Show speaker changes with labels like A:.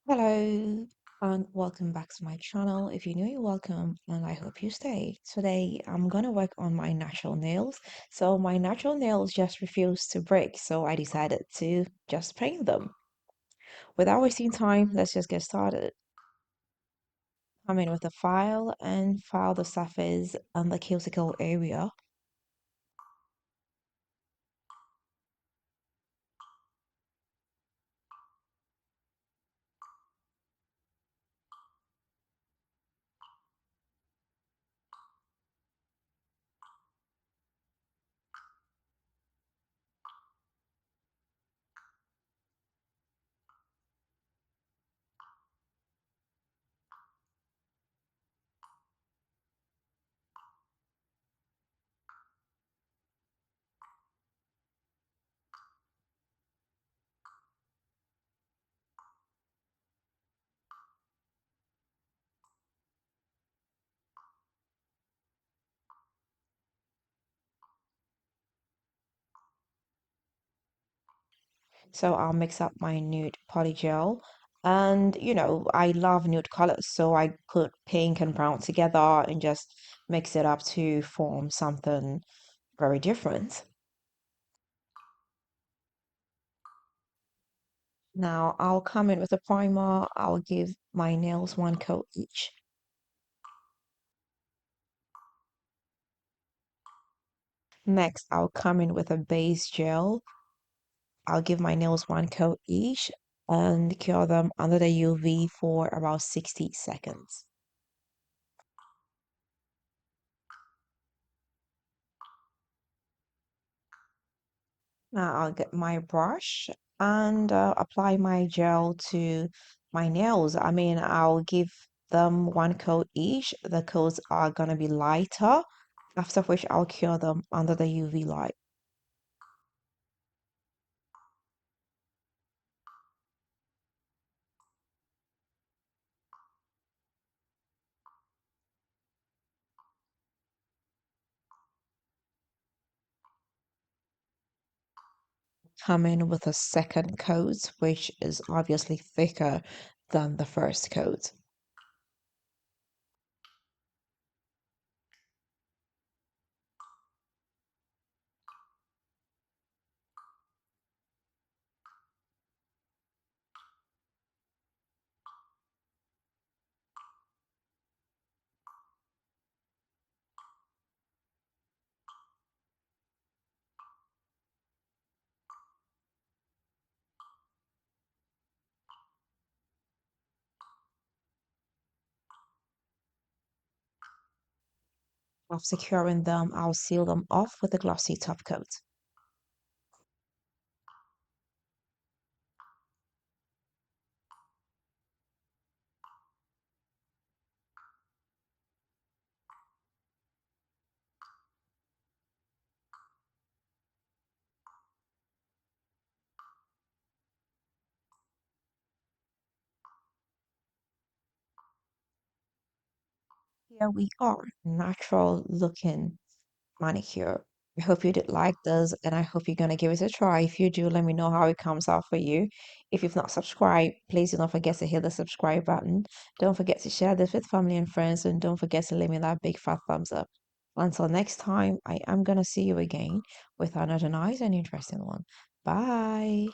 A: Hello and welcome back to my channel. If you're new, you're welcome and I hope you stay. Today I'm gonna work on my natural nails. So my natural nails just refused to break, so I decided to just paint them. Without wasting time, let's just get started. Come in with a file and file the surface and the cuticle area. So I'll mix up my nude polygel. And I love nude colors, so I put pink and brown together and just mix it up to form something very different. Now I'll come in with a primer. I'll give my nails one coat each. Next, I'll come in with a base gel. I'll give my nails one coat each and cure them under the UV for about 60 seconds. Now I'll get my brush and apply my gel to my nails. I'll give them one coat each. The coats are gonna be lighter, after which I'll cure them under the UV light. Come in with a second coat, which is obviously thicker than the first coat. After curing them, I'll seal them off with a glossy top coat. Here we are, natural looking manicure. I hope you did like this and I hope you're gonna give it a try. If you do, let me know how it comes out for you. If you've not subscribed, please do not forget to hit the subscribe button. Don't forget to share this with family and friends and don't forget to leave me that big fat thumbs up. Until next time, I am gonna see you again with another nice and interesting one. Bye.